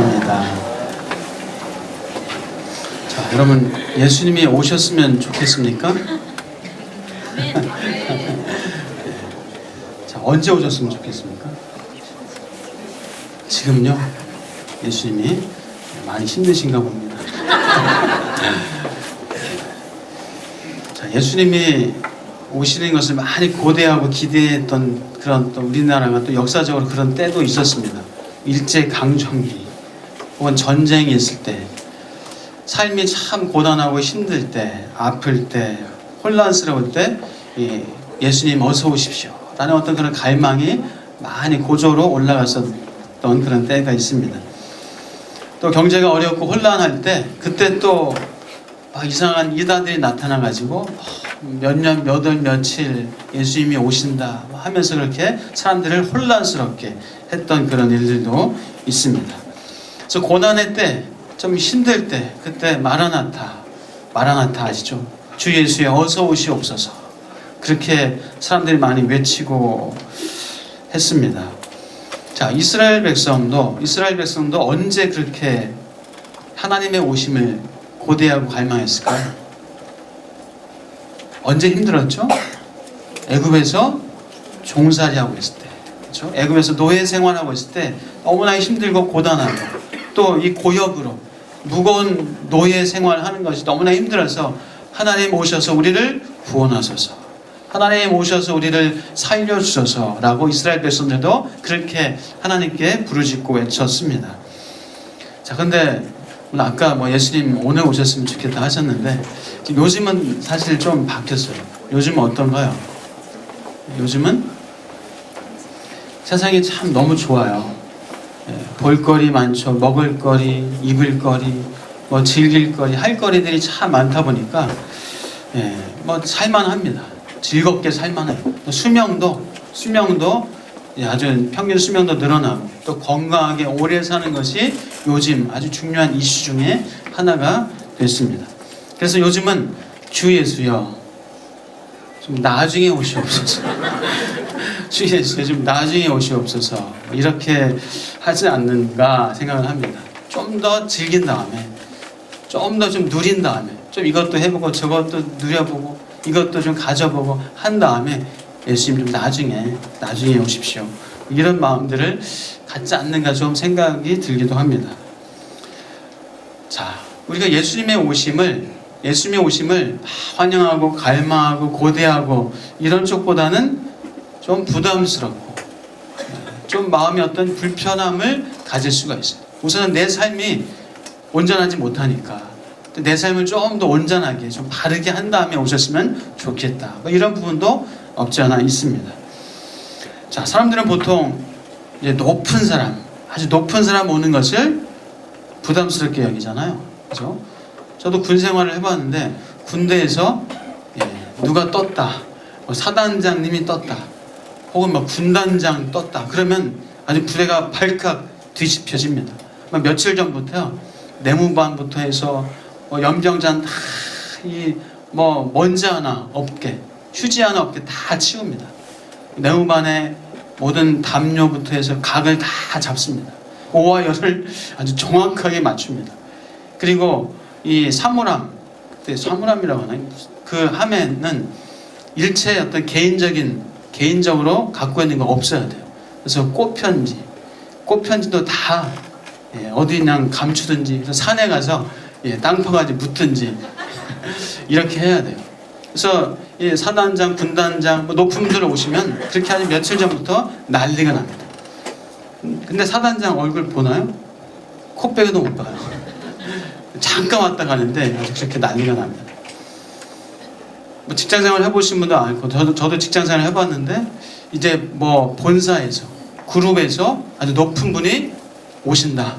축하합니다. 자, 여러분 예수님이 오셨으면 좋겠습니까? 자, 언제 오셨으면 좋겠습니까? 지금요? 예수님이 많이 힘드신가 봅니다. 자, 예수님이 오시는 것을 많이 고대하고 기대했던 그런 또 우리나라가 또 역사적으로 그런 때도 있었습니다. 일제 강점기 혹은 전쟁이 있을 때, 삶이 참 고단하고 힘들 때, 아플 때, 혼란스러울 때 예수님 어서 오십시오 라는 어떤 그런 갈망이 많이 고조로 올라갔었던 그런 때가 있습니다. 또 경제가 어렵고 혼란할 때, 그때 또 이상한 이단들이 나타나가지고 몇 년, 몇 월, 며칠 예수님이 오신다 하면서 그렇게 사람들을 혼란스럽게 했던 그런 일들도 있습니다. 그래서 고난의 때, 좀 힘들 때, 그때 마라나타 아시죠? 주 예수의 어서 오시옵소서, 그렇게 사람들이 많이 외치고 했습니다. 자, 이스라엘 백성도 언제 그렇게 하나님의 오심을 고대하고 갈망했을까요? 언제 힘들었죠? 애굽에서 종살이하고 있을 때, 그렇죠? 애굽에서 노예 생활하고 있을 때 너무나 힘들고 고단하고, 또 이 고역으로 무거운 노예 생활하는 것이 너무나 힘들어서 하나님 오셔서 우리를 구원하소서, 하나님 오셔서 우리를 살려주소서라고 이스라엘 백성들도 그렇게 하나님께 부르짖고 외쳤습니다. 자, 근데 아까 예수님 오늘 오셨으면 좋겠다 하셨는데, 지금 요즘은 사실 좀 바뀌었어요. 요즘은 어떤가요? 요즘은 세상이 참 너무 좋아요. 볼거리 많죠. 먹을거리, 입을거리, 즐길거리, 할거리들이 참 많다 보니까 살만합니다. 즐겁게 살만해요. 수명도 아주 평균 수명도 늘어나고, 또 건강하게 오래 사는 것이 요즘 아주 중요한 이슈 중에 하나가 됐습니다. 그래서 요즘은 주 예수여 좀 나중에 오시옵소서, 주 예수여 좀 나중에 오시옵소서, 이렇게 하지 않는가 생각을 합니다. 좀 더 즐긴 다음에, 좀 더 좀 누린 다음에, 좀 이것도 해보고 저것도 누려보고 이것도 좀 가져보고 한 다음에 예수님 좀 나중에 오십시오, 이런 마음들을 갖지 않는가 좀 생각이 들기도 합니다. 자, 우리가 예수님의 오심을 환영하고 갈망하고 고대하고 이런 쪽보다는 좀 부담스럽고, 좀 마음의 어떤 불편함을 가질 수가 있어요. 우선은 내 삶이 온전하지 못하니까 내 삶을 좀 더 온전하게, 좀 바르게 한 다음에 오셨으면 좋겠다, 이런 부분도 없지 않아 있습니다. 자, 사람들은 보통 이제 아주 높은 사람 오는 것을 부담스럽게 여기잖아요. 그죠? 저도 군 생활을 해봤는데, 군대에서 누가 떴다, 사단장님이 떴다, 혹은 군단장 떴다, 그러면 아주 부대가 발칵 뒤집혀집니다. 며칠 전부터요, 내무반부터 해서 연병장 다 먼지 하나 없게, 휴지 하나 없게 다 치웁니다. 내무반의 모든 담요부터 해서 각을 다 잡습니다. 오와 열을 아주 정확하게 맞춥니다. 그리고 이 사물함이라고 하나요? 그 함에는 일체 어떤 개인적으로 갖고 있는 거 없어야 돼요. 그래서 꽃편지도 다 어디 그냥 감추든지, 그래서 산에 가서 땅파가지 묻든지 이렇게 해야 돼요. 그래서 사단장, 군단장, 높은 분들 오시면 그렇게 아주 며칠 전부터 난리가 납니다. 근데 사단장 얼굴 보나요? 코빼기도 못 봐요. 잠깐 왔다 가는데 아주 그렇게 난리가 납니다. 직장생활 해보신 분도 알고, 저도 직장생활 해봤는데, 이제 본사에서, 그룹에서 아주 높은 분이 오신다,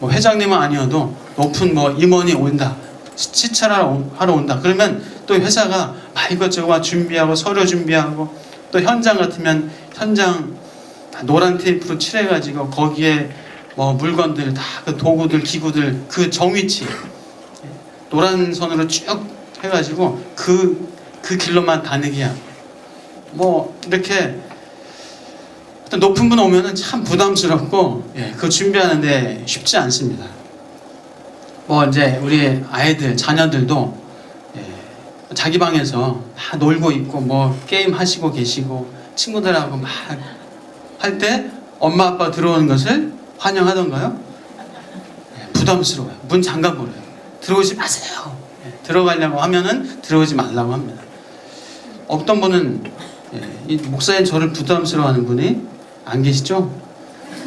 회장님은 아니어도 높은 임원이 온다, 시찰하러 온다, 그러면 또 회사가 이것저것 준비하고, 서류 준비하고, 또 현장 같으면 현장 노란 테이프로 칠해가지고 거기에 물건들 다, 그 도구들, 기구들, 그 정위치 노란 선으로 쭉 해가지고 그 길로만 다니게 하고, 이렇게 높은 분 오면은 참 부담스럽고, 예, 그거 준비하는데 쉽지 않습니다. 뭐 이제 우리 아이들, 자녀들도, 예, 자기 방에서 다 놀고 있고 뭐 게임 하시고 계시고 친구들하고 막 할 때 엄마 아빠 들어오는 것을 환영하던가요? 예, 부담스러워요. 문 잠가버려요. 들어오지 마세요. 예, 들어가려고 하면은 들어오지 말라고 합니다. 어떤 분은, 예, 이 목사님 저를 부담스러워하는 분이 안 계시죠?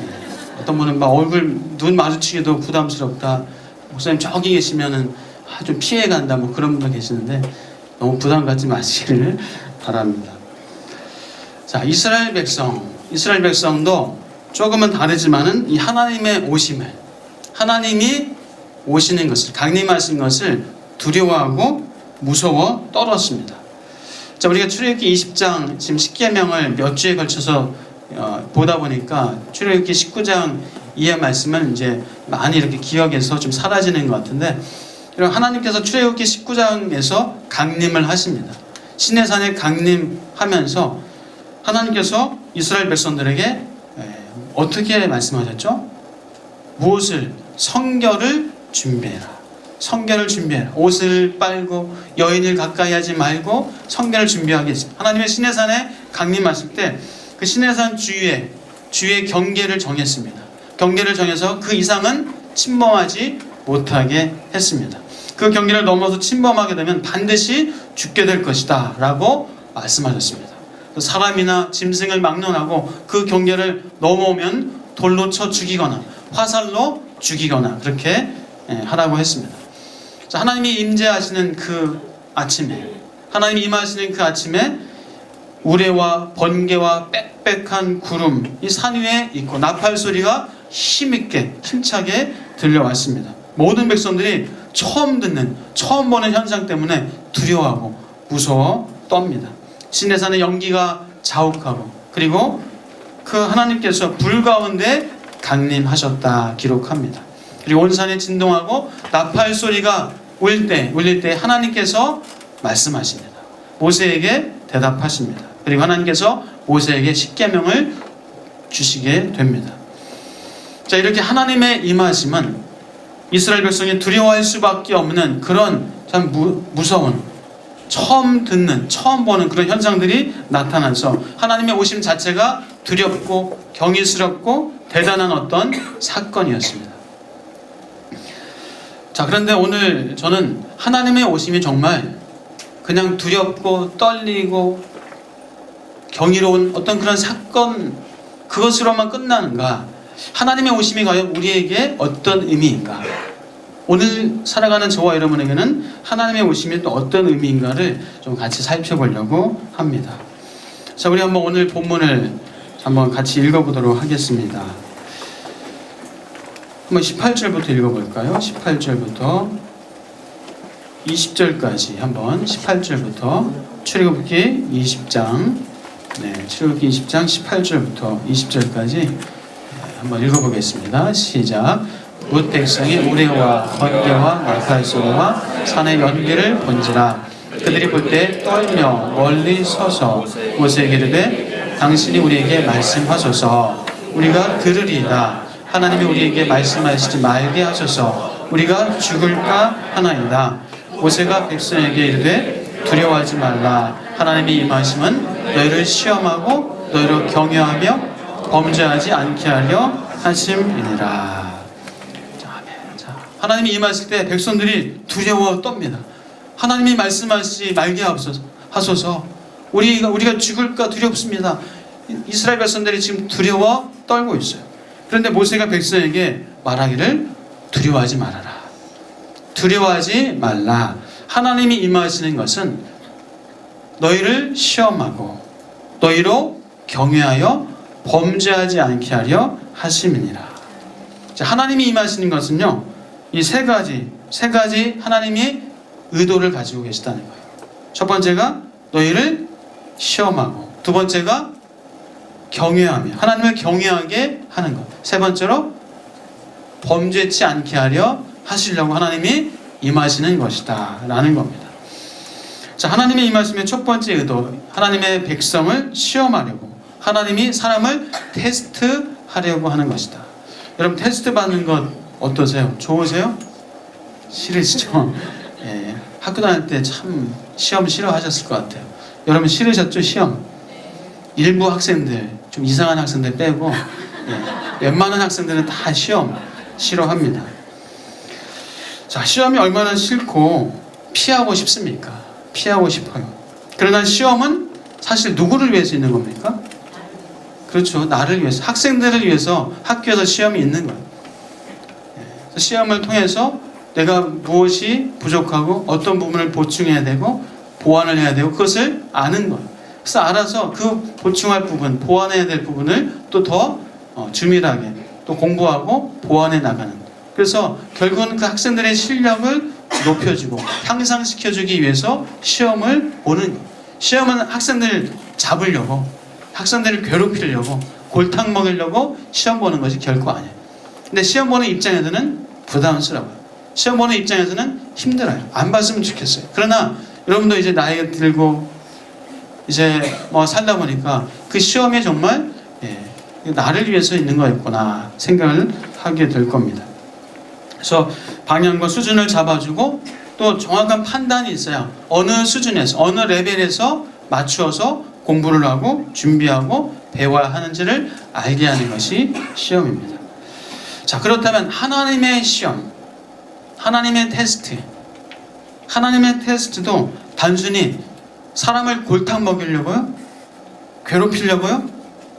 예, 어떤 분은 막 얼굴 눈 마주치기도 부담스럽다. 목사님 저기 계시면은 좀 피해간다. 뭐 그런 분도 계시는데 너무 부담 갖지 마시기를 바랍니다. 자, 이스라엘 백성도 조금은 다르지만은 이 하나님의 오심을, 하나님이 오시는 것을, 강림하신 것을 두려워하고 무서워 떨었습니다. 자, 우리가 출애굽기 20장 지금 10계명을 몇 주에 걸쳐서 보다 보니까 출애굽기 19장 이해 말씀을 이제 많이 이렇게 기억해서 좀 사라지는 것 같은데, 하나님께서 출애굽기 19장에서 강림을 하십니다. 시내산에 강림하면서 하나님께서 이스라엘 백성들에게 어떻게 말씀하셨죠? 무엇을? 성결을 준비해라. 성결을 준비해라. 옷을 빨고 여인을 가까이 하지 말고 성결을 준비하겠습니다. 하나님의 시내산에 강림하실 때 그 시내산 주위에 경계를 정했습니다. 경계를 정해서 그 이상은 침범하지 못하게 했습니다. 그 경계를 넘어서 침범하게 되면 반드시 죽게 될 것이다 라고 말씀하셨습니다. 사람이나 짐승을 막론하고 그 경계를 넘어오면 돌로 쳐 죽이거나 화살로 죽이거나 그렇게 하라고 했습니다. 자, 하나님이 임재하시는 그 아침에, 하나님이 임하시는 그 아침에 우레와 번개와 빽빽한 구름 이 산 위에 있고 나팔 소리가 힘있게 힘차게 들려왔습니다. 모든 백성들이 처음 보는 현상 때문에 두려워하고 무서워 떱니다. 시내산의 연기가 자욱하고, 그리고 그 하나님께서 불 가운데 강림하셨다 기록합니다. 그리고 온 산이 진동하고 나팔 소리가 울릴 때 하나님께서 말씀하십니다. 모세에게 대답하십니다. 그리고 하나님께서 모세에게 십계명을 주시게 됩니다. 자, 이렇게 하나님의 임하심은 이스라엘 백성이 두려워할 수밖에 없는 그런 참 무서운, 처음 보는 그런 현상들이 나타나서 하나님의 오심 자체가 두렵고 경이스럽고 대단한 어떤 사건이었습니다. 자, 그런데 오늘 저는 하나님의 오심이 정말 그냥 두렵고 떨리고 경이로운 어떤 그런 사건, 그것으로만 끝나는가? 하나님의 오심이 과연 우리에게 어떤 의미인가? 오늘 살아가는 저와 여러분에게는 하나님의 오심이 또 어떤 의미인가를 좀 같이 살펴보려고 합니다. 자, 우리 한번 오늘 본문을 한번 같이 읽어보도록 하겠습니다. 한번 18절부터 읽어볼까요? 18절부터 20절까지 한번 18절부터 출애굽기 20장 출애굽기 20장 18절부터 20절까지 한번 읽어보겠습니다. 시작. 뭇 백성이 우레와 번개와 나팔 소리와 산의 연기를 본지라. 그들이 볼 때 떨며 멀리 서서 모세에게 이르되 당신이 우리에게 말씀하소서 우리가 들으리이다. 하나님이 우리에게 말씀하시지 말게 하소서 우리가 죽을까 하나이다. 모세가 백성에게 이르되 두려워하지 말라. 하나님이 임하심은 너희를 시험하고 너희를 경외하며 범죄하지 않게 하려 하심이니라. 자, 하나님이 임하실 때 백성들이 두려워 떱니다. 하나님이 말씀하시지 말게 하소서. 우리가 죽을까 두렵습니다. 이스라엘 백성들이 지금 두려워 떨고 있어요. 그런데 모세가 백성에게 말하기를 두려워하지 말아라. 두려워하지 말라. 하나님이 임하시는 것은 너희를 시험하고 너희로 경외하여 범죄하지 않게 하려 하심이니라. 자, 하나님이 임하시는 것은요, 이 세 가지 하나님이 의도를 가지고 계시다는 거예요. 첫 번째가 너희를 시험하고, 두 번째가 경외하며 하나님을 경외하게 하는 것, 세 번째로 범죄치 않게 하려 하시려고 하나님이 임하시는 것이다 라는 겁니다. 자, 하나님의 임하심의 첫 번째 의도, 하나님의 백성을 시험하려고, 하나님이 사람을 테스트하려고 하는 것이다. 여러분 테스트 받는 것 어떠세요? 좋으세요? 싫으시죠? 예, 학교 다닐 때 참 시험 싫어하셨을 것 같아요. 여러분 싫으셨죠? 시험? 일부 학생들, 좀 이상한 학생들 빼고 웬만한 학생들은 다 시험 싫어합니다. 자, 시험이 얼마나 싫고 피하고 싶습니까? 피하고 싶어요. 그러나 시험은 사실 누구를 위해서 있는 겁니까? 그렇죠. 나를 위해서, 학생들을 위해서 학교에서 시험이 있는 거예요. 시험을 통해서 내가 무엇이 부족하고 어떤 부분을 보충해야 되고 보완을 해야 되고 그것을 아는 거예요. 그래서 알아서 그 보충할 부분, 보완해야 될 부분을 또 더 주밀하게 또 공부하고 보완해 나가는. 그래서 결국은 그 학생들의 실력을 높여주고 향상시켜주기 위해서 시험을 보는 거예요. 시험은 학생들을 잡으려고, 학생들을 괴롭히려고, 골탕 먹이려고 시험 보는 것이 결코 아니에요. 근데 시험 보는 입장에서는 부담스러워요. 시험 보는 입장에서는 힘들어요. 안 봤으면 좋겠어요. 그러나 여러분도 이제 나이가 들고 이제 뭐 살다 보니까 그 시험이 정말 나를 위해서 있는 거였구나 생각을 하게 될 겁니다. 그래서 방향과 수준을 잡아주고 또 정확한 판단이 있어야 어느 수준에서 어느 레벨에서 맞추어서 공부를 하고 준비하고 배워야 하는지를 알게 하는 것이 시험입니다. 자, 그렇다면 하나님의 시험, 하나님의 테스트, 하나님의 테스트도 단순히 사람을 골탕 먹이려고요? 괴롭히려고요?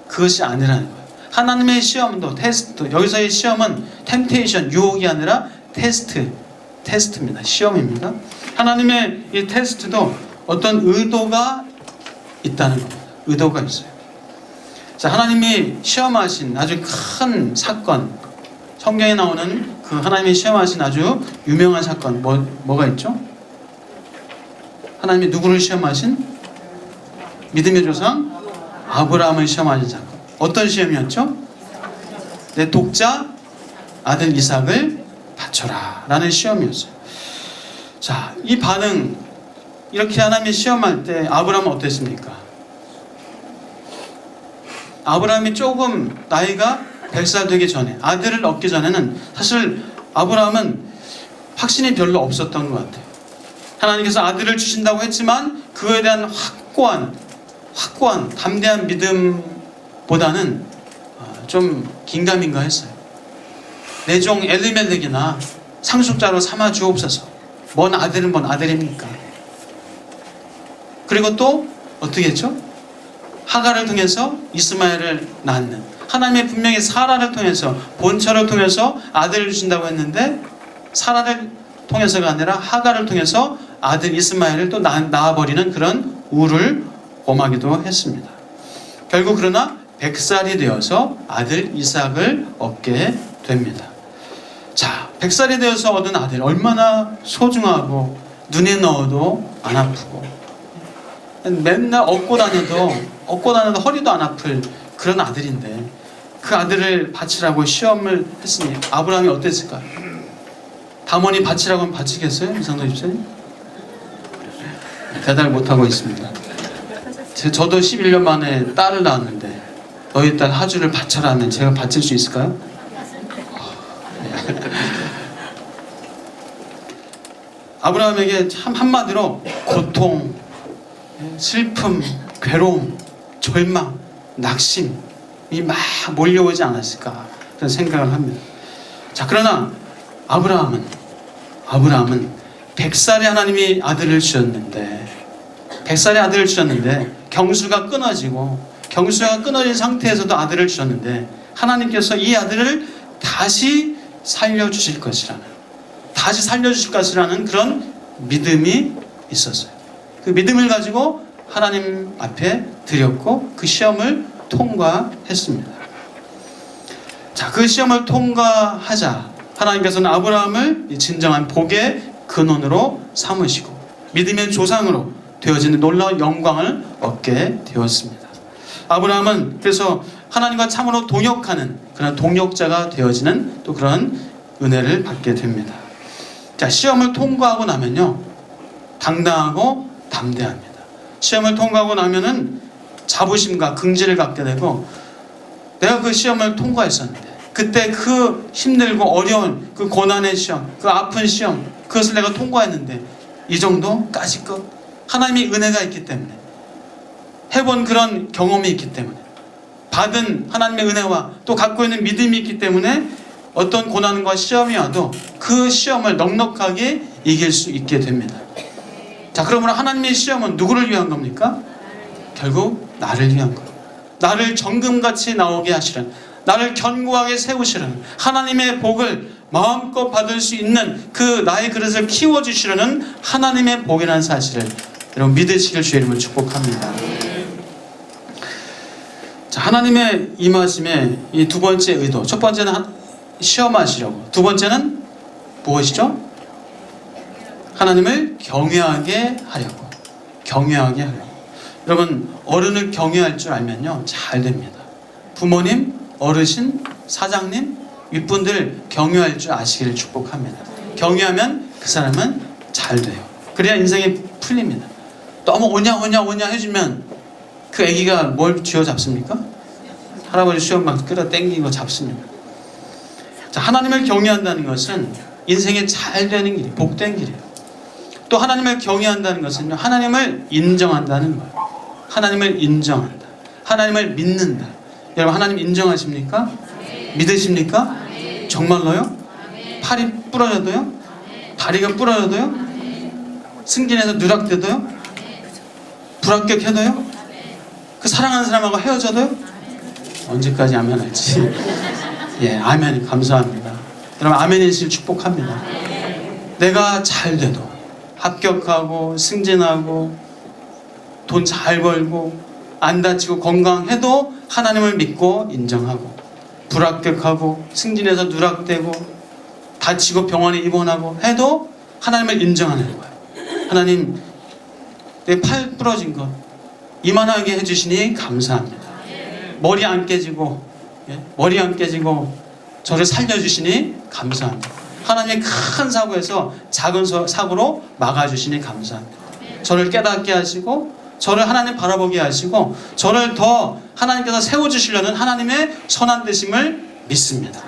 그것이 아니라는 거예요. 하나님의 시험도 테스트, 여기서의 시험은 템테이션, 유혹이 아니라 테스트입니다. 시험입니다. 하나님의 이 테스트도 어떤 의도가 있다는 겁니다. 의도가 있어요. 자, 하나님이 시험하신 아주 큰 사건, 성경에 나오는 그 하나님이 시험하신 아주 유명한 사건 뭐가 있죠? 하나님이 누구를 시험하신? 믿음의 조상 아브라함을 시험하신 사건. 어떤 시험이었죠? 내 독자 아들 이삭을 바쳐라 라는 시험이었어요. 자, 이 반응, 이렇게 하나님이 시험할 때 아브라함은 어땠습니까? 아브라함이 조금 나이가 100살 되기 전에, 아들을 얻기 전에는 사실 아브라함은 확신이 별로 없었던 것 같아요. 하나님께서 아들을 주신다고 했지만 그거에 대한 확고한 담대한 믿음보다는 좀 긴가민가 했어요. 내 종 엘리멜렉이나 상속자로 삼아 주옵소서. 뭔 아들은 뭔 아들입니까? 그리고 또 어떻게 했죠? 하가를 통해서 이스마엘을 낳는, 하나님의 분명히 사라를 통해서, 본처를 통해서 아들을 주신다고 했는데 사라를 통해서가 아니라 하가를 통해서 아들 이스마엘을 또 낳아버리는 그런 우를 범하기도 했습니다. 결국 그러나 100살이 되어서 아들 이삭을 얻게 됩니다. 자, 100살이 되어서 얻은 아들 얼마나 소중하고 눈에 넣어도 안 아프고 맨날 업고 다녀도 허리도 안 아플 그런 아들인데 그 아들을 바치라고 시험을 했으니 아브라함이 어땠을까요? 담원이 바치라고 하면 바치겠어요? 이상도 집사님? 대답을 못하고 있습니다. 저도 11년 만에 딸을 낳았는데 너희 딸 하주를 바쳐라 하면 제가 바칠 수 있을까요? 아브라함에게 참 한마디로 고통, 슬픔, 괴로움, 절망, 낙심이 막 몰려오지 않았을까 그런 생각을 합니다. 자, 그러나 아브라함은 100살에 하나님이 아들을 주셨는데 100살에 아들을 주셨는데 경수가 끊어진 상태에서도 아들을 주셨는데 하나님께서 이 아들을 다시 살려주실 것이라는 그런 믿음이 있었어요. 그 믿음을 가지고 하나님 앞에 드렸고 그 시험을 통과했습니다. 자, 그 시험을 통과하자 하나님께서는 아브라함을 진정한 복의 근원으로 삼으시고 믿음의 조상으로 되어지는 놀라운 영광을 얻게 되었습니다. 아브라함은 그래서 하나님과 참으로 동역하는 그런 동역자가 되어지는 또 그런 은혜를 받게 됩니다. 자, 시험을 통과하고 나면요 당당하고 담대합니다. 시험을 통과하고 나면은 자부심과 긍지를 갖게 되고, 내가 그 시험을 통과했었는데 그때 그 힘들고 어려운 그 고난의 시험, 그 아픈 시험, 그것을 내가 통과했는데 이 정도까지 끝. 하나님의 은혜가 있기 때문에, 해본 그런 경험이 있기 때문에, 받은 하나님의 은혜와 또 갖고 있는 믿음이 있기 때문에 어떤 고난과 시험이 와도 그 시험을 넉넉하게 이길 수 있게 됩니다. 자, 그러므로 하나님의 시험은 누구를 위한 겁니까? 결국 나를 위한 거예요. 나를 정금같이 나오게 하시는, 나를 견고하게 세우시는, 하나님의 복을 마음껏 받을 수 있는 그 나의 그릇을 키워주시려는 하나님의 복이라는 사실을 여러분 믿으시길 주의 이름으로 축복합니다. 자, 하나님의 임하심의 이 두 번째 의도, 첫 번째는 시험하시려고, 두 번째는 무엇이죠? 하나님을 경외하게 하려고. 경외하게 하려고. 여러분, 어른을 경외할 줄 알면요 잘 됩니다. 부모님, 어르신, 사장님, 윗분들 경외할 줄 아시기를 축복합니다. 경외하면 그 사람은 잘 돼요. 그래야 인생이 풀립니다. 너무 오냐 해주면 그 애기가 뭘 쥐어잡습니까? 할아버지 수염 막 끌어당기고 잡습니다. 자, 하나님을 경외한다는 것은 인생에 잘 되는 길이, 복된 길이에요. 또 하나님을 경외한다는 것은 하나님을 인정한다는 거예요. 하나님을 인정한다. 하나님을 믿는다. 여러분, 하나님 인정하십니까? 믿으십니까? 정말로요? 팔이 부러져도요? 다리가 부러져도요? 승진해서 누락돼도요? 불합격해도요? 그 사랑하는 사람하고 헤어져도요? 언제까지 아멘 할지. 예, 아멘. 감사합니다. 여러분, 아멘이시길 축복합니다. 내가 잘 돼도, 합격하고 승진하고 돈 잘 벌고 안 다치고 건강해도 하나님을 믿고 인정하고, 불합격하고 승진해서 누락되고 다치고 병원에 입원하고 해도 하나님을 인정하는 거예요. 하나님, 내 팔 부러진 것 이만하게 해주시니 감사합니다. 머리 안 깨지고, 머리 안 깨지고 저를 살려주시니 감사합니다. 하나님의 큰 사고에서 작은 사고로 막아주시니 감사합니다. 저를 깨닫게 하시고, 저를 하나님 바라보게 하시고, 저를 더 하나님께서 세워주시려는 하나님의 선한 되심을 믿습니다.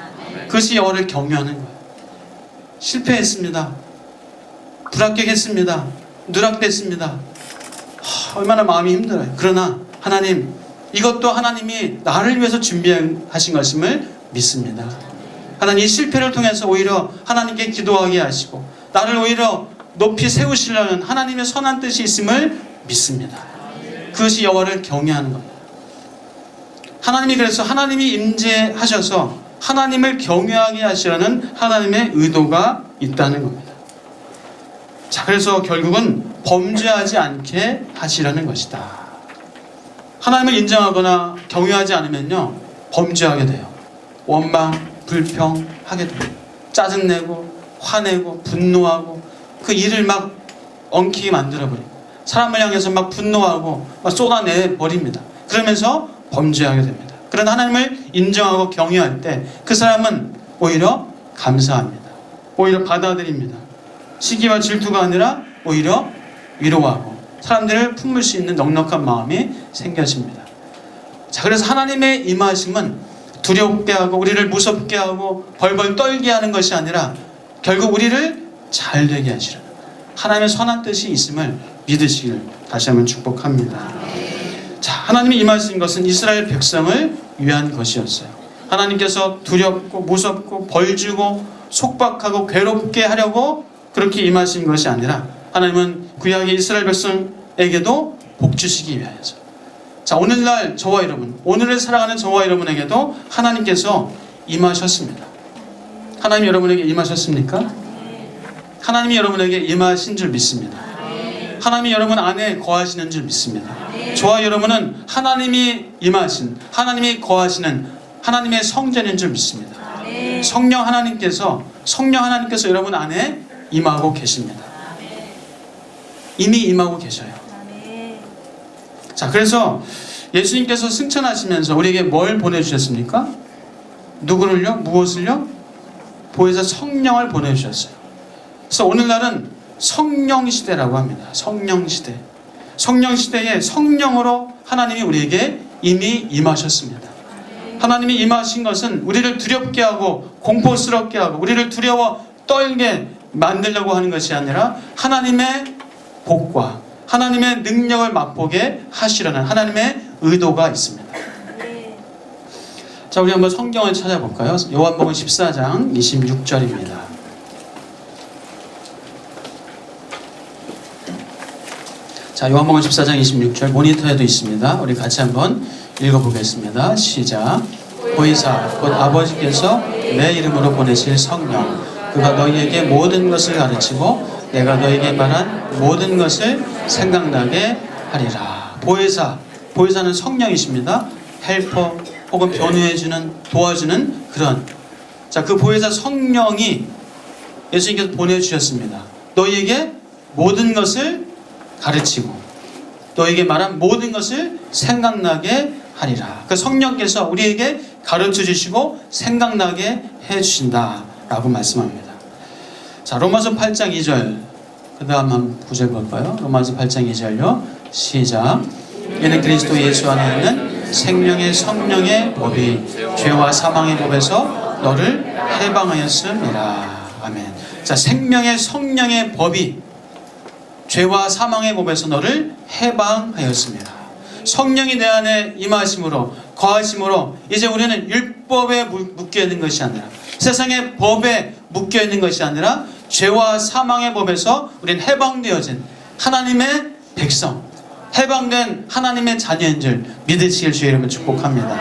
그것이 여호와를 경외하는 거예요. 실패했습니다. 불합격했습니다. 누락됐습니다. 얼마나 마음이 힘들어요. 그러나 하나님, 이것도 하나님이 나를 위해서 준비하신 것임을 믿습니다. 하나님, 이 실패를 통해서 오히려 하나님께 기도하게 하시고 나를 오히려 높이 세우시려는 하나님의 선한 뜻이 있음을 믿습니다. 그것이 여호와를 경외하는 겁니다. 하나님이 그래서 하나님이 임재하셔서 하나님을 경외하게 하시려는 하나님의 의도가 있다는 겁니다. 자, 그래서 결국은 범죄하지 않게 하시려는 것이다. 하나님을 인정하거나 경외하지 않으면요 범죄하게 돼요. 원망, 불평하게 돼요. 짜증내고 화내고 분노하고 그 일을 막 엉키게 만들어버리고 사람을 향해서 막 분노하고 막 쏟아내 버립니다. 그러면서 범죄하게 됩니다. 그러나 하나님을 인정하고 경외할 때 그 사람은 오히려 감사합니다. 오히려 받아들입니다. 시기와 질투가 아니라 오히려 위로하고 사람들을 품을 수 있는 넉넉한 마음이 생겨집니다. 자, 그래서 하나님의 임하심은 두렵게 하고 우리를 무섭게 하고 벌벌 떨게 하는 것이 아니라 결국 우리를 잘 되게 하시는 하나님의 선한 뜻이 있음을 믿으시길 다시 한번 축복합니다. 자, 하나님이 임하신 것은 이스라엘 백성을 위한 것이었어요. 하나님께서 두렵고 무섭고 벌주고 속박하고 괴롭게 하려고 그렇게 임하신 것이 아니라 하나님은 구약의 이스라엘 백성에게도 복 주시기 위하여서. 자, 오늘날 저와 여러분, 오늘을 살아가는 저와 여러분에게도 하나님께서 임하셨습니다. 하나님이 여러분에게 임하셨습니까? 하나님이 여러분에게 임하신 줄 믿습니다. 하나님이 여러분 안에 거하시는 줄 믿습니다. 저와 여러분은 하나님이 임하신, 하나님이 거하시는 하나님의 성전인 줄 믿습니다. 성령 하나님께서 여러분 안에 임하고 계십니다. 이미 임하고 계셔요. 자, 그래서 예수님께서 승천하시면서 우리에게 뭘 보내주셨습니까? 누구를요? 무엇을요? 보혜사 성령을 보내주셨어요. 그래서 오늘날은 성령 시대라고 합니다. 성령 시대. 성령 시대에 성령으로 하나님이 우리에게 이미 임하셨습니다. 하나님이 임하신 것은 우리를 두렵게 하고 공포스럽게 하고 우리를 두려워 떨게 만들려고 하는 것이 아니라 하나님의 복과 하나님의 능력을 맛보게 하시려는 하나님의 의도가 있습니다. 자, 우리 한번 성경을 찾아볼까요? 요한복음 14장 26절입니다. 자, 요한복음 14장 26절 모니터에도 있습니다. 우리 같이 한번 읽어보겠습니다. 시작. 보이사 곧 아버지께서 내 이름으로 보내실 성령 그가 너희에게 모든 것을 가르치고 내가 너희에게 말한 모든 것을 생각나게 하리라. 보혜사는 성령이십니다. 헬퍼 혹은 변호해주는 도와주는 그런 그 보혜사 성령이 예수님께서 보내주셨습니다. 너희에게 모든 것을 가르치고 너희에게 말한 모든 것을 생각나게 하리라. 그 성령께서 우리에게 가르쳐 주시고 생각나게 해 주신다라고 말씀합니다. 자, 로마서 8장 2절 그 다음 한 구절 볼까요? 로마서 8장 2절요. 시작. 이는 그리스도 예수 안에 있는 생명의 성령의 법이 죄와 사망의 법에서 너를 해방하였음이라. 아멘. 자, 생명의 성령의 법이 죄와 사망의 법에서 너를 해방하였습니다. 성령이 내 안에 임하심으로 거하심으로 이제 우리는 율법에 묶여 있는 것이 아니라 세상의 법에 묶여 있는 것이 아니라 죄와 사망의 법에서 우리는 해방되어진 하나님의 백성, 해방된 하나님의 자녀인 줄 믿으시길 주의 이름으로 축복합니다.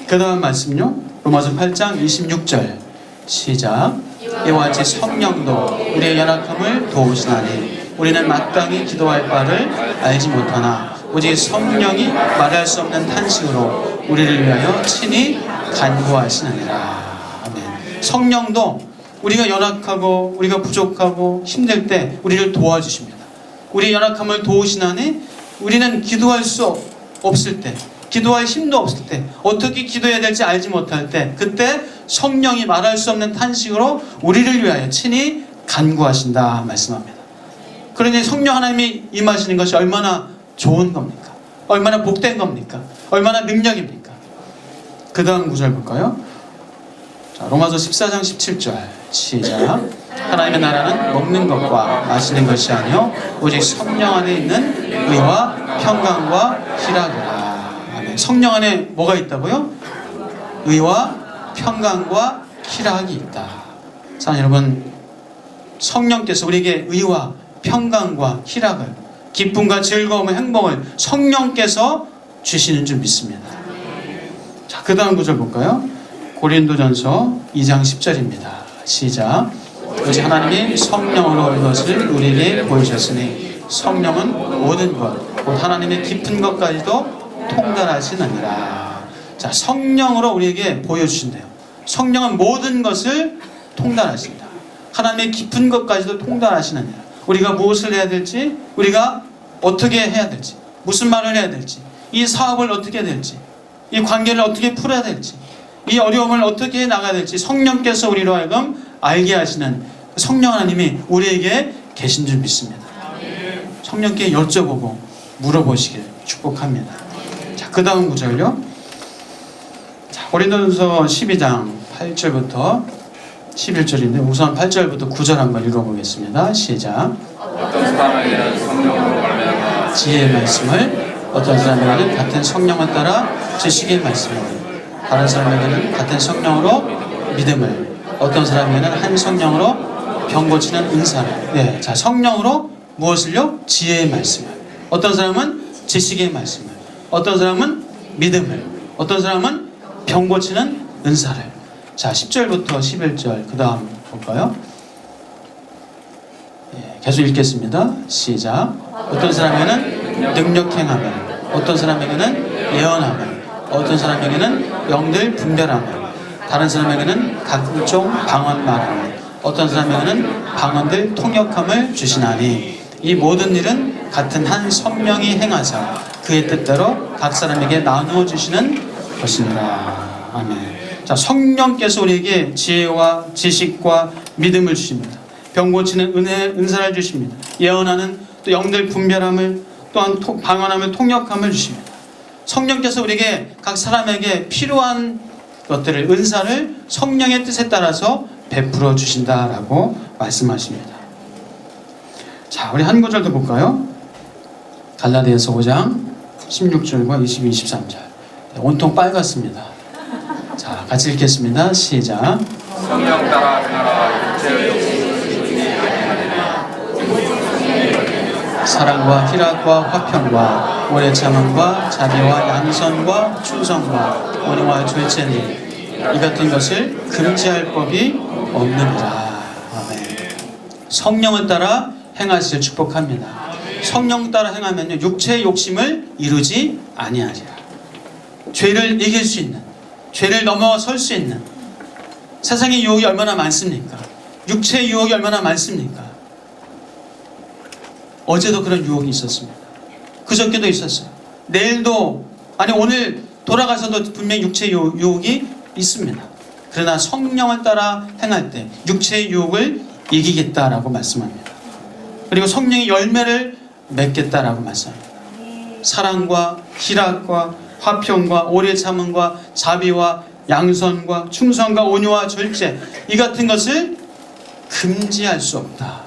그 다음 말씀요. 로마서 8장 26절 시작. 이와 같이 성령도 우리의 연약함을 도우시나니 우리는 마땅히 기도할 바를 알지 못하나 오직 성령이 말할 수 없는 탄식으로 우리를 위하여 친히 간구하시느니라. 아멘. 성령도 우리가 연약하고 우리가 부족하고 힘들 때 우리를 도와주십니다. 우리의 연약함을 도우시나니 우리는 기도할 수 없을 때, 기도할 힘도 없을 때, 어떻게 기도해야 될지 알지 못할 때, 그때 성령이 말할 수 없는 탄식으로 우리를 위하여 친히 간구하신다 말씀합니다. 그러니 성령 하나님이 임하시는 것이 얼마나 좋은 겁니까? 얼마나 복된 겁니까? 얼마나 능력입니까? 그 다음 구절 볼까요? 자, 로마서 14장 17절 시작. 하나님의 나라는 먹는 것과 마시는 것이 아니요 오직 성령 안에 있는 의와 평강과 희락이라. 아멘. 성령 안에 뭐가 있다고요? 의와 평강과 희락이 있다. 자, 여러분, 성령께서 우리에게 의와 평강과 희락을, 기쁨과 즐거움과 행복을 성령께서 주시는 줄 믿습니다. 자, 그 다음 구절 볼까요? 고린도전서 2장 10절입니다. 시작. 오직 하나님이 성령으로 이것을 우리에게 보이셨으니 성령은 모든 것, 곧 하나님의 깊은 것까지도 통달하시느니라. 자, 성령으로 우리에게 보여주신대요. 성령은 모든 것을 통달하신다. 하나님의 깊은 것까지도 통달하시느니라. 우리가 무엇을 해야 될지, 우리가 어떻게 해야 될지, 무슨 말을 해야 될지, 이 사업을 어떻게 해야 될지, 이 관계를 어떻게 풀어야 될지, 이 어려움을 어떻게 해 나가야 될지 성령께서 우리로 하여금 알게 하시는 성령 하나님이 우리에게 계신 줄 믿습니다. 성령께 여쭤보고 물어보시길 축복합니다. 자, 그 다음 구절요. 자, 고린도전서 12장 8절부터 11절인데 우선 8절부터 9절 한번 읽어보겠습니다. 시작. 어떤 사람에게는 성령으로 말미암아 지혜의 말씀을, 어떤 사람에게는 같은 성령을 따라 지식의 말씀을, 다른 사람에게는 같은 성령으로 믿음을, 어떤 사람에게는 한 성령으로 병 고치는 은사를. 네, 자, 성령으로 무엇을요? 지혜의 말씀을. 어떤 사람은 지식의 말씀을, 어떤 사람은 믿음을, 어떤 사람은 병 고치는 은사를. 자, 10절부터 11절 그 다음 볼까요? 예, 계속 읽겠습니다. 시작. 어떤 사람에게는 능력 행함을, 어떤 사람에게는 예언함을, 어떤 사람에게는 영들 분별함을, 다른 사람에게는 각종 방언 말함을, 어떤 사람에게는 방언들 통역함을 주시나니 이 모든 일은 같은 한 성령이 행하사 그의 뜻대로 각 사람에게 나누어 주시는 것이니라. 아멘. 자, 성령께서 우리에게 지혜와 지식과 믿음을 주십니다. 병 고치는 은사를 주십니다. 예언하는 또 영들 분별함을, 또한 방언함을, 통역함을 주십니다. 성령께서 우리에게 각 사람에게 필요한 것들을, 은사를 성령의 뜻에 따라서 베풀어 주신다라고 말씀하십니다. 자, 우리 한 구절 더 볼까요? 갈라디아서 5장 16절과 22, 23절. 온통 빨갛습니다. 자, 같이 읽겠습니다. 시작. 성령 따라 행하라. 육체의 욕심을 사랑과 희락과 화평과 오래 참음과 자비와 양선과 충성과 온유와 절제니 이 같은 것을 금지할 법이 없느니라. 아멘. 성령을 따라 행하시길 축복합니다. 성령 따라 행하면요, 육체의 욕심을 이루지 아니하리라. 죄를 이길 수 있는, 죄를 넘어설 수 있는, 세상의 유혹이 얼마나 많습니까? 육체의 유혹이 얼마나 많습니까? 어제도 그런 유혹이 있었습니다. 그저께도 있었어요. 내일도, 아니 오늘 돌아가서도 분명히 육체의 유혹이 있습니다. 그러나 성령을 따라 행할 때 육체의 유혹을 이기겠다라고 말씀합니다. 그리고 성령의 열매를 맺겠다라고 말씀합니다. 사랑과 희락과 화평과 오래 참음과 자비와 양선과 충성과 온유와 절제, 이 같은 것을 금지할 수 없다.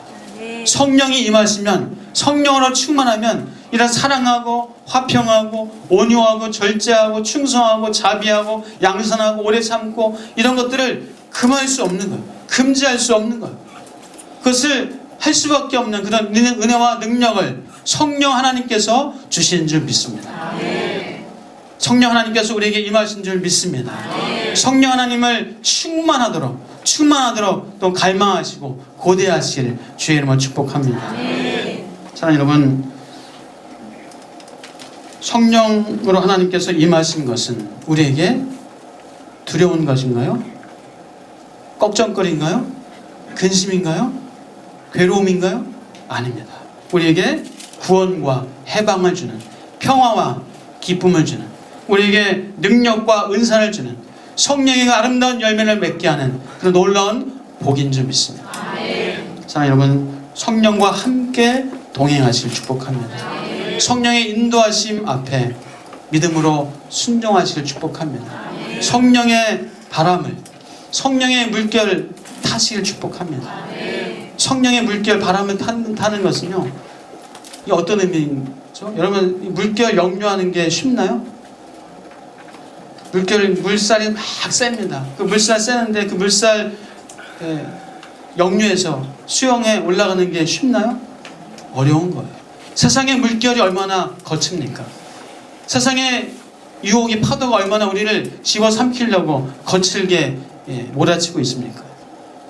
성령이 임하시면, 성령으로 충만하면 이런 사랑하고 화평하고 온유하고 절제하고 충성하고 자비하고 양선하고 오래 참고 이런 것들을 금할 수 없는 거예요. 금지할 수 없는 거예요. 그것을 할 수밖에 없는 그런 은혜와 능력을 성령 하나님께서 주신 줄 믿습니다. 성령 하나님께서 우리에게 임하신 줄 믿습니다. 성령 하나님을 충만하도록 또 갈망하시고 고대하실 주의 이름을 축복합니다. 사랑하는 여러분, 성령으로 하나님께서 임하신 것은 우리에게 두려운 것인가요? 걱정거리인가요? 근심인가요? 괴로움인가요? 아닙니다. 우리에게 구원과 해방을 주는, 평화와 기쁨을 주는, 우리에게 능력과 은사를 주는, 성령의 아름다운 열매를 맺게 하는 그런 놀라운 복인 줄 믿습니다. 사랑하는 여러분, 성령과 함께 동행하실 축복합니다. 성령의 인도하심 앞에 믿음으로 순종하시길 축복합니다. 성령의 바람을, 성령의 물결을 타시길 축복합니다. 성령의 물결, 바람을 타는 것은요, 이게 어떤 의미죠? 여러분, 물결 역류하는 게 쉽나요? 물살이 막 셉니다. 그 물살 세는데 그 물살 역류해서 수영에 올라가는 게 쉽나요? 어려운 거예요. 세상의 물결이 얼마나 거칩니까? 세상의 유혹이, 파도가 얼마나 우리를 집어삼키려고 거칠게 몰아치고 있습니까?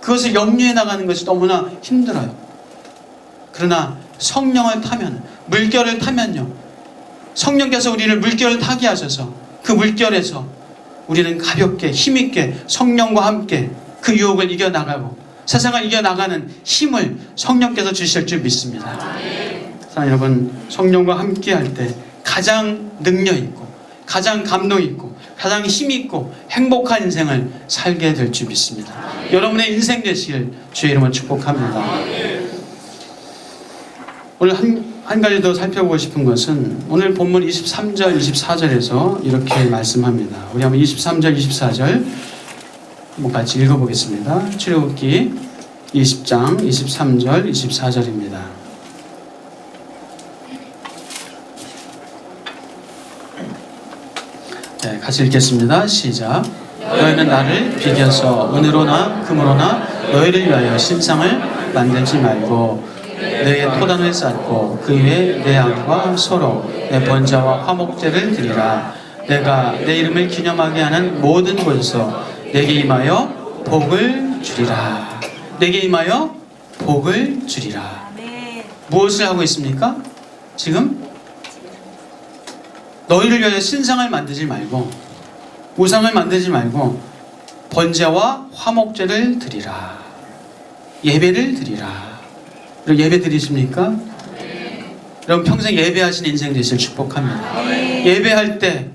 그것을 역류해 나가는 것이 너무나 힘들어요. 그러나 성령을 타면, 물결을 타면요, 성령께서 우리를 물결을 타게 하셔서 그 물결에서 우리는 가볍게 힘있게 성령과 함께 그 유혹을 이겨나가고 세상을 이겨나가는 힘을 성령께서 주실 줄 믿습니다. 사랑하는 여러분, 성령과 함께 할 때 가장 능력 있고 가장 감동 있고 가장 힘 있고 행복한 인생을 살게 될 줄 믿습니다. 여러분의 인생 되시길 주의 이름으로 축복합니다. 오늘 한 가지 더 살펴보고 싶은 것은 오늘 본문 23절, 24절에서 이렇게 말씀합니다. 우리 한번 23절, 24절 한번 같이 읽어보겠습니다. 출애굽기 20장 23절, 24절입니다. 네, 같이 읽겠습니다. 시작. 너희는 나를 비겨서 은으로나 금으로나 너희를 위하여 신상을 만들지 말고 너의 토단을 쌓고 그 위에 내 양과 소로 내 번제와 화목제를 드리라. 내가 내 이름을 기념하게 하는 모든 곳에서 내게 임하여 복을 주리라. 내게 임하여 복을 주리라. 무엇을 하고 있습니까? 지금 너희를 위하여 신상을 만들지 말고 우상을 만들지 말고 번제와 화목제를 드리라. 예배를 드리라. 여러분 예배 드리십니까? 여러분 평생 예배하시는 인생 되실 축복합니다. 예배할 때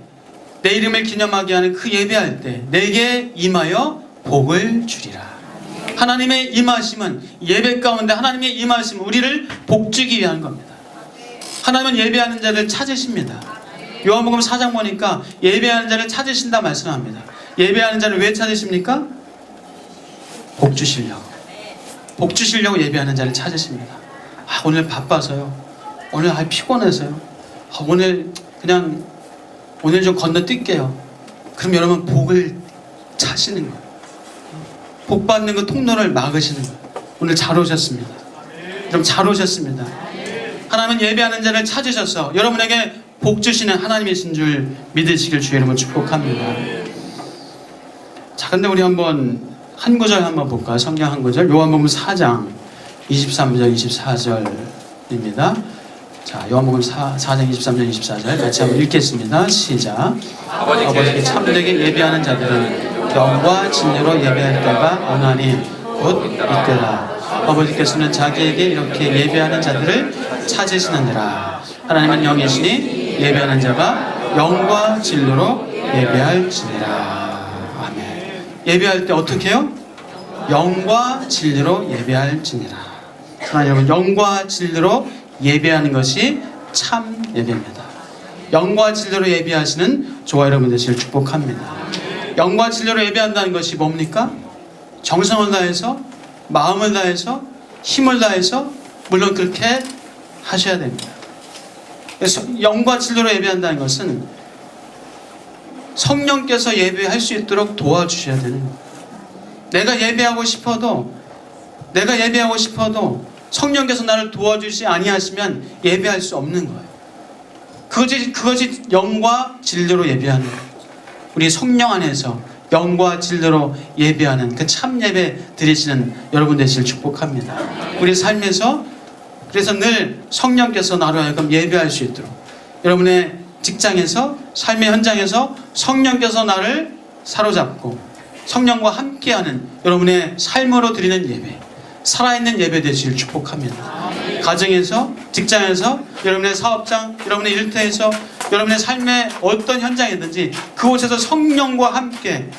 내 이름을 기념하게 하는 그 예배할 때 내게 임하여 복을 주리라. 하나님의 임하심은, 예배 가운데 하나님의 임하심은 우리를 복주기 위한 겁니다. 하나님은 예배하는 자를 찾으십니다. 요한복음 4장 보니까 예배하는 자를 찾으신다 말씀합니다. 예배하는 자를 왜 찾으십니까? 복 주시려고. 복 주시려고 예배하는 자를 찾으십니다. 오늘 바빠서요. 오늘 피곤해서요. 오늘 좀 건너뛸게요. 그럼 여러분 복을 차시는 거예요. 복 받는 그 통로를 막으시는 거예요. 오늘 잘 오셨습니다. 좀 잘 오셨습니다. 하나님은 예배하는 자를 찾으셔서 여러분에게 복 주시는 하나님이신 줄 믿으시길 주의 이름으로 축복합니다. 자, 근데 우리 한번 한 구절 한번 볼까요? 성경 한 구절. 요한복음 4장 23절 24절입니다. 자, 요한복음 4장 23절 24절 같이 한번 읽겠습니다. 시작. 아버지께 참되게 예배하는 자들은 영과 진리로 예배할 때가 오나니 곧 이때라. 아버지께서는 자기에게 이렇게 예배하는 자들을 찾으시느니라. 하나님은 영이시니 예배하는 자가 영과 진리로 예배할지니라. 아멘. 예배할 때 어떻게 해요? 영과 진리로 예배할지니라. 사랑하는 여러분, 영과 진리로 예배하는 것이 참 예배입니다. 영과 진리로 예배하시는 저와 여러분 되시길 축복합니다. 영과 진리로 예배한다는 것이 뭡니까? 정성을 다해서, 마음을 다해서, 힘을 다해서, 물론 그렇게 하셔야 됩니다. 그래서 영과 진리로 예배한다는 것은 성령께서 예배할 수 있도록 도와주셔야 되는 거예요. 내가 예배하고 싶어도 성령께서 나를 도와주시 아니하시면 예배할 수 없는 거예요. 그것이 영과 진리로 예배하는 거예요. 우리 성령 안에서 영과 진리로 예배하는 그 참 예배 드리시는 여러분 되시길 축복합니다. 우리 삶에서 그래서 늘 성령께서 나로 하여금 예배할 수 있도록, 여러분의 직장에서, 삶의 현장에서 성령께서 나를 사로잡고 성령과 함께하는 여러분의 삶으로 드리는 예배, 살아있는 예배 되시길 축복합니다. 가정에서, 직장에서, 여러분의 사업장, 여러분의 일터에서, 여러분의 삶의 어떤 현장이든지 그곳에서 성령과 함께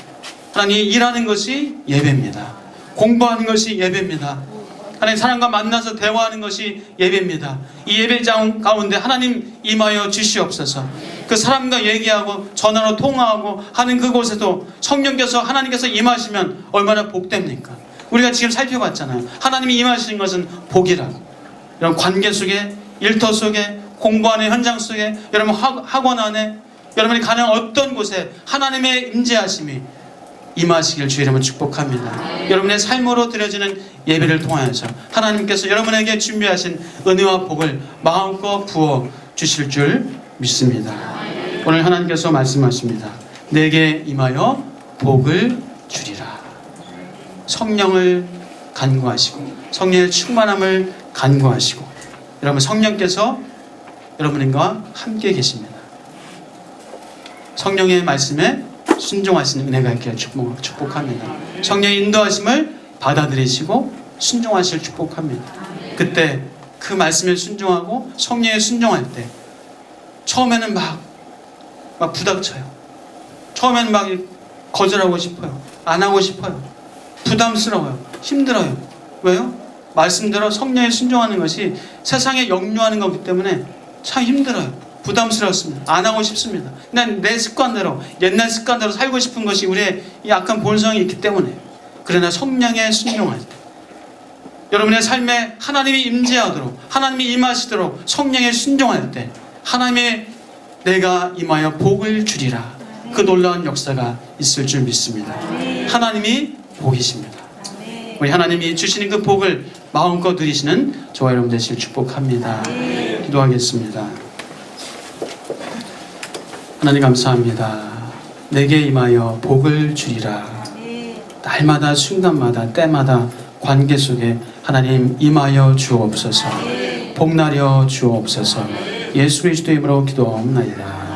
하나님 일하는 것이 예배입니다. 공부하는 것이 예배입니다. 하나님 사람과 만나서 대화하는 것이 예배입니다. 이 예배장 가운데 하나님 임하여 주시옵소서. 그 사람과 얘기하고 전화로 통화하고 하는 그곳에도 성령께서 하나님께서 임하시면 얼마나 복됩니까? 우리가 지금 살펴봤잖아요. 하나님이 임하시는 것은 복이라고. 이런 관계 속에, 일터 속에, 공부하는 현장 속에, 여러분 학원 안에, 여러분이 가는 어떤 곳에 하나님의 임재하심이 임하시길 주의 이름으로 축복합니다. 여러분의 삶으로 드려지는 예배를 통하여서 하나님께서 여러분에게 준비하신 은혜와 복을 마음껏 부어 주실 줄 믿습니다. 오늘 하나님께서 말씀하십니다. 내게 임하여 복을 주리라. 성령을 간구하시고 성령의 충만함을 간구하시고, 여러분 성령께서 여러분과 함께 계십니다. 성령의 말씀에 순종하시는 은혜가 있기를 축복합니다. 성령의 인도하심을 받아들이시고 순종하실 축복합니다. 그때 그 말씀에 순종하고 성령에 순종할 때 처음에는 막 부닥쳐요. 처음에는 막 거절하고 싶어요. 안 하고 싶어요. 부담스러워요. 힘들어요. 왜요? 말씀대로 성령에 순종하는 것이 세상에 역류하는 거기 때문에 참 힘들어요. 부담스럽습니다. 안 하고 싶습니다. 그냥 내 습관대로, 옛날 습관대로 살고 싶은 것이 우리의 약간 본성이 있기 때문에. 그러나 성령에 순종할 때, 여러분의 삶에 하나님이 임재하도록, 하나님이 임하시도록 성령에 순종할 때 하나님의 내가 임하여 복을 주리라, 그 놀라운 역사가 있을 줄 믿습니다. 하나님이 복이십니다. 우리 하나님이 주시는 그 복을 마음껏 누리시는 저와 여러분 되시길 축복합니다. 기도하겠습니다. 하나님 감사합니다. 내게 임하여 복을 주리라. 날마다 순간마다 때마다 관계 속에 하나님 임하여 주옵소서. 복나려 주옵소서. 예수 그리스도의 이름으로 기도하옵나이다.